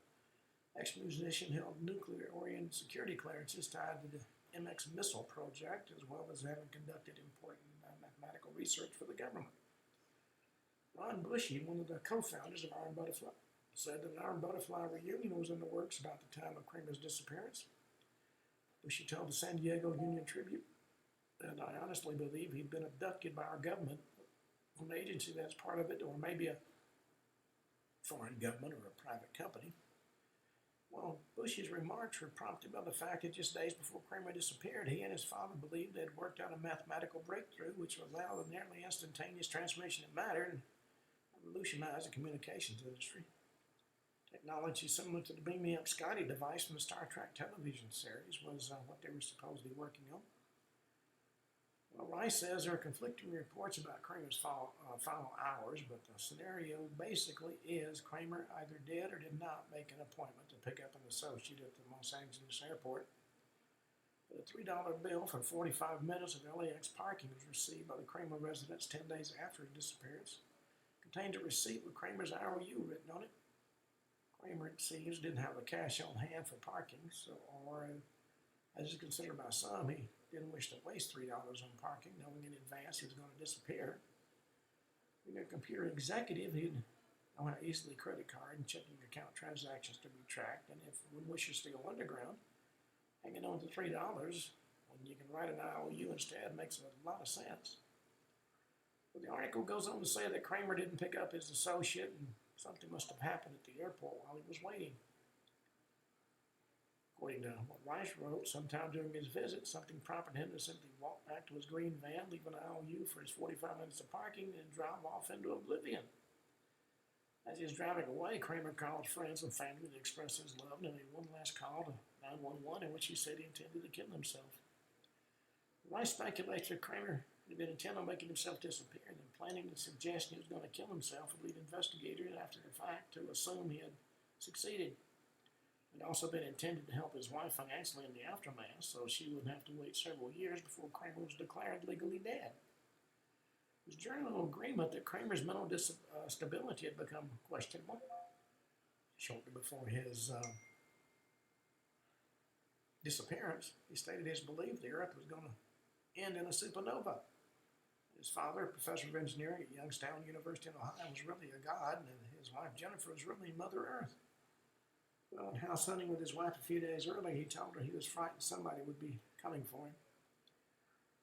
ex-musician held nuclear-oriented security clearances tied to the MX missile project, as well as having conducted important mathematical research for the government. Ron Bushy, one of the co-founders of Iron Butterfly, said that an Iron Butterfly reunion was in the works about the time of Kramer's disappearance. Bushy told the San Diego Union Tribune that I honestly believe he'd been abducted by our government, an agency that's part of it, or maybe a foreign government or a private company. Well, Bushy's remarks were prompted by the fact that just days before Kramer disappeared, he and his father believed they had worked out a mathematical breakthrough which would allow the nearly instantaneous transmission of matter and revolutionize the communications industry. Technology similar to the Beam Me Up Scotty device from the Star Trek television series was what they were supposedly working on. Well, Rice says there are conflicting reports about Kramer's final hours, but the scenario basically is Kramer either did or did not make an appointment to pick up an associate at the Los Angeles airport. But a $3 bill for 45 minutes of LAX parking was received by the Kramer residents 10 days after his disappearance. It contained a receipt with Kramer's IOU written on it. Kramer, it seems, didn't have the cash on hand for parking, or as is considered by some, he didn't wish to waste $3 on parking, knowing in advance he was going to disappear. Being a computer executive, he'd know how easily credit card and checking account transactions could be tracked, and if one wishes to go underground, hanging on to $3 when you can write an IOU instead makes a lot of sense. But the article goes on to say that Kramer didn't pick up his associate and something must have happened at the airport while he was waiting. According to what Rice wrote, sometime during his visit, something prompted him to simply walk back to his green van, leave an IOU for his 45 minutes of parking, and drive off into oblivion. As he was driving away, Kramer called friends and family to express his love and made one last call to 911 in which he said he intended to kill himself. Rice speculates that Kramer had been intent on making himself disappear and planning the suggestion he was going to kill himself would lead investigators after the fact to assume he had succeeded. It had also been intended to help his wife financially in the aftermath, so she wouldn't have to wait several years before Kramer was declared legally dead. It was general agreement that Kramer's mental stability had become questionable. Shortly before his disappearance, he stated his belief the Earth was going to end in a supernova. His father, a professor of engineering at Youngstown University in Ohio, was really a god, and his wife Jennifer was really Mother Earth. Well, in house hunting with his wife a few days earlier, he told her he was frightened somebody would be coming for him.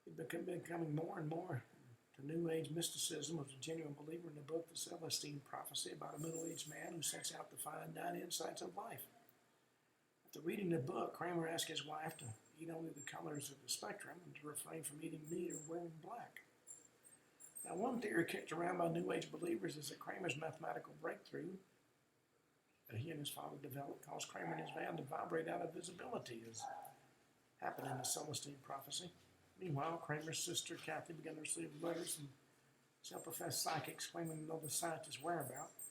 He'd been becoming more and more to New Age mysticism, was a genuine believer in the book The Celestine Prophecy about a middle-aged man who sets out to find 9 insights of life. After reading the book, Kramer asked his wife to eat only the colors of the spectrum and to refrain from eating meat or wearing black. Now, one theory kicked around by New Age believers is that Kramer's mathematical breakthrough that he and his father developed caused Kramer and his van to vibrate out of visibility, as happened in the Celestine prophecy. Meanwhile, Kramer's sister, Kathy, began to receive letters from self-professed psychics claiming to know the scientist's whereabouts.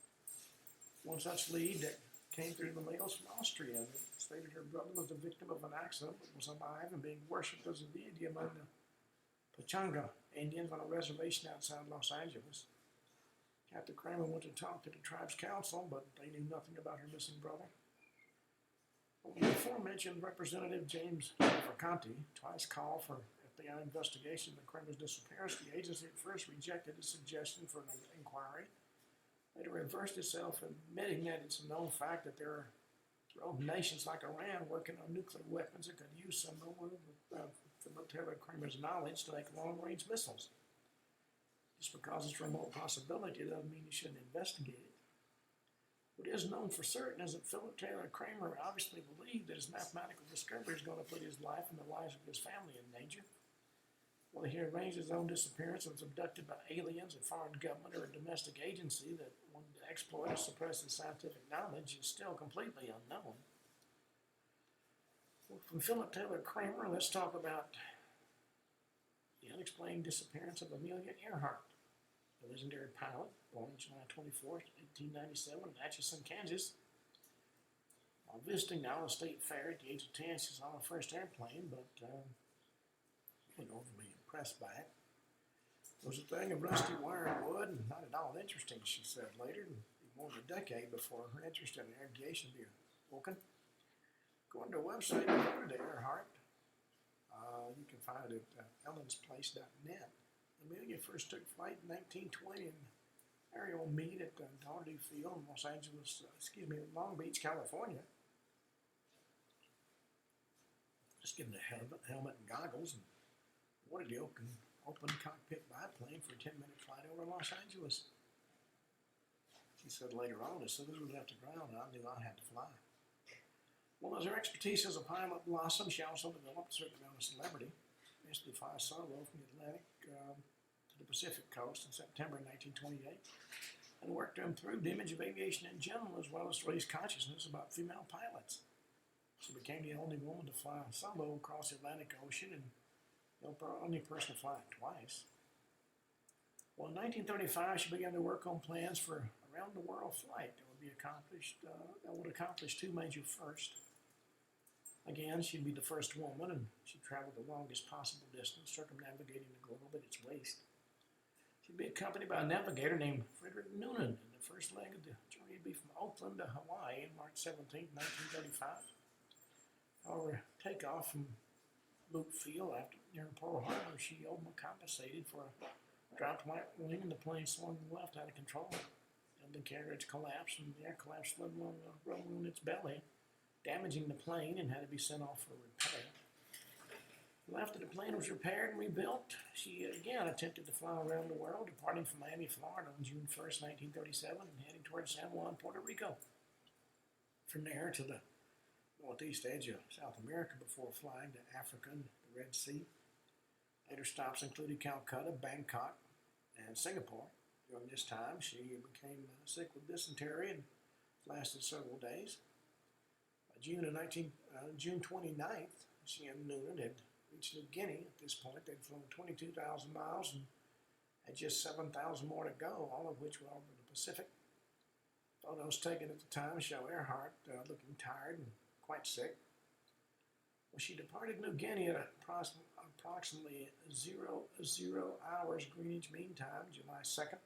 One such lead that came through the mails from Austria that stated her brother was the victim of an accident but was alive and being worshipped as a deity among the Pachanga Indians on a reservation outside Los Angeles. Captain Kramer went to talk to the tribe's council, but they knew nothing about her missing brother. The aforementioned Representative James Vercanti twice called for FBI investigation of Kramer's disappearance. The agency at first rejected his suggestion for an inquiry. Later reversed itself, admitting that it's a known fact that there are rogue nations like Iran working on nuclear weapons that could use some of Taylor Kramer's knowledge to make long-range missiles. Just because it's a remote possibility doesn't mean you shouldn't investigate it. What is known for certain is that Philip Taylor Kramer obviously believed that his mathematical discovery is going to put his life and the lives of his family in danger. Whether he arranged his own disappearance and was abducted by aliens, a foreign government, or a domestic agency that wanted to exploit or suppress his scientific knowledge is still completely unknown. Well, from Philip Taylor Kramer, let's talk about the unexplained disappearance of Amelia Earhart, a legendary pilot born on July 24, 1897 in Atchison, Kansas. While visiting the Iowa State Fair at the age of 10, she saw her first airplane, but wasn't overly impressed by it. It was a thing of rusty wire and wood and not at all interesting, she said later, and more than a decade before her interest in aviation be awoken. Going to a website devoted to Earhart, you can find it at ellensplace.net. Amelia first took flight in 1920 in aerial meet at Doherty Field in Long Beach, California. Just given a helmet and goggles and boarded the open cockpit biplane for a 10-minute flight over Los Angeles. She said later on, as soon as we left the ground, I knew I had to fly. Well, as her expertise as a pilot blossomed, she also developed a certain amount of celebrity. Managed to fly solo from the Atlantic to the Pacific coast in September 1928, and worked to improve the image of aviation in general, as well as to raise consciousness about female pilots. She became the only woman to fly solo across the Atlantic Ocean and the only person to fly it twice. Well, in 1935, she began to work on plans for a round-the-world flight that would accomplish two major firsts. Again, she'd be the first woman, and she traveled the longest possible distance, circumnavigating the globe at its waist. She'd be accompanied by a navigator named Frederick Noonan, and the first leg of the journey would be from Oakland to Hawaii on March 17, 1935. However, takeoff from Luke Field near Pearl Harbor, she overcompensated for a dropped white wing, and the plane swung left out of control. The carriage collapsed, and the aircraft slid along the road on its belly, damaging the plane, and had to be sent off for repair. After the plane was repaired and rebuilt, she again attempted to fly around the world, departing from Miami, Florida on June 1st, 1937, and heading towards San Juan, Puerto Rico. From there to the northeast edge of South America before flying to Africa and the Red Sea. Later stops included Calcutta, Bangkok, and Singapore. During this time, she became sick with dysentery and lasted several days. By June 29th, she and Noonan had reached New Guinea. At this point, they'd flown 22,000 miles and had just 7,000 more to go, all of which were over the Pacific. Photos taken at the time show Earhart looking tired and quite sick. Well, she departed New Guinea at approximately 00 hours Greenwich Mean Time, July 2nd.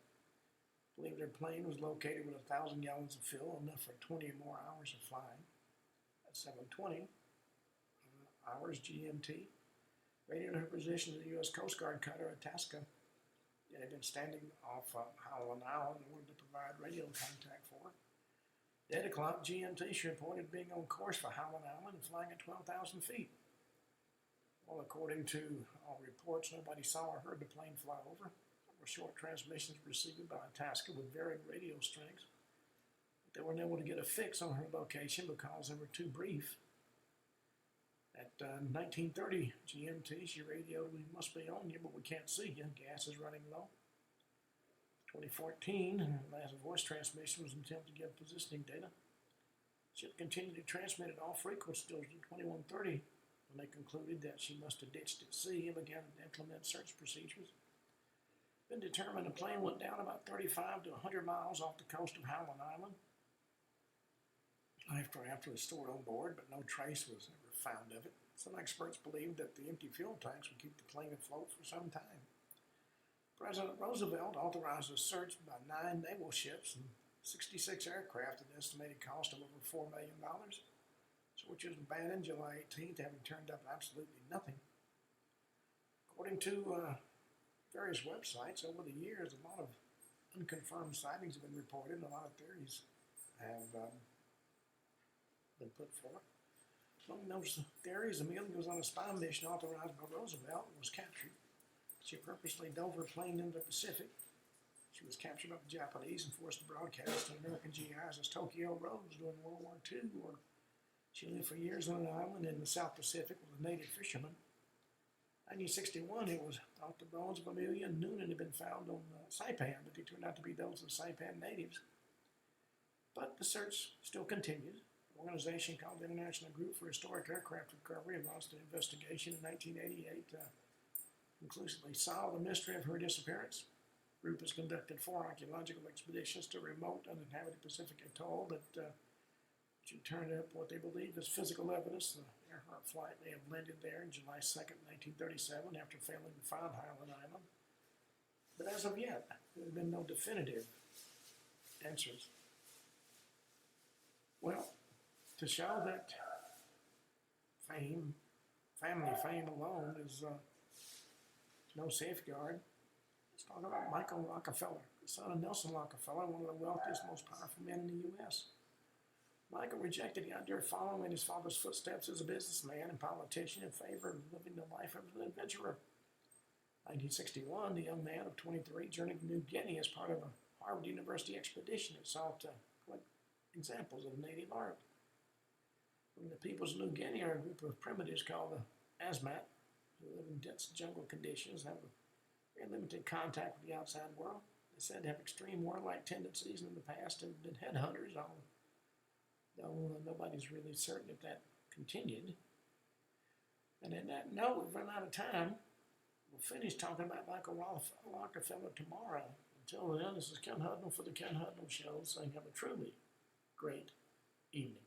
Believed her plane was located with 1,000 gallons of fuel, enough for 20 or more hours of flying. At 7:20 hours GMT, radioed her position to the U.S. Coast Guard cutter Itasca. They had been standing off Howland Island in order to provide radio contact for her. At 8 o'clock GMT, she reported being on course for Howland Island and flying at 12,000 feet. Well, according to all reports, nobody saw or heard the plane fly over. Short transmissions received by Itasca with varying radio strengths. But they weren't able to get a fix on her location because they were too brief. At 19:30 GMT, she radioed, "We must be on you, but we can't see you. Gas is running low." 2014, her last voice transmission was an attempt to give positioning data. Ship continued to transmit at all frequencies until 21:30, when they concluded that she must have ditched at sea and began to implement search procedures. It's been determined the plane went down about 35 to 100 miles off the coast of Howland Island. Life raft was stored on board, but no trace was ever found of it. Some experts believe that the empty fuel tanks would keep the plane afloat for some time. President Roosevelt authorized a search by 9 naval ships and 66 aircraft at an estimated cost of over $4 million. Search was abandoned July 18th, having turned up absolutely nothing. According to various websites, over the years, a lot of unconfirmed sightings have been reported, and a lot of theories have been put forth. Among those theories, Amelia was on a spy mission authorized by Roosevelt and was captured. She purposely dove her plane into the Pacific. She was captured by the Japanese and forced to broadcast to American GIs as Tokyo Rose during World War II, where she lived for years on an island in the South Pacific with a native fisherman. In 1961, it was thought the bones of Amelia and Noonan had been found on Saipan, but they turned out to be those of Saipan natives. But the search still continues. An organization called the International Group for Historic Aircraft Recovery launched an investigation in 1988 to conclusively solve the mystery of her disappearance. The group has conducted 4 archaeological expeditions to remote, uninhabited Pacific atoll that should turn up what they believe is physical evidence. The Earhart flight may have landed there on July 2nd, 1937, after failing to find Howland Island. But as of yet, there have been no definitive answers. Well, to show that family fame alone is no safeguard, let's talk about Michael Rockefeller, the son of Nelson Rockefeller, one of the wealthiest, most powerful men in the U.S. Michael rejected the idea of following in his father's footsteps as a businessman and politician in favor of living the life of an adventurer. In 1961, the young man of 23 journeyed to New Guinea as part of a Harvard University expedition that sought to collect examples of native art. The peoples of New Guinea are a group of primitives called the Asmat, who live in dense jungle conditions, have a very limited contact with the outside world. They said to have extreme warlike tendencies in the past and been headhunters, though nobody's really certain if that continued. And in that note, we've run out of time. We'll finish talking about Michael Rockefeller tomorrow. Until then, this is Ken Hudnall for the Ken Hudnall Show, saying have a truly great evening.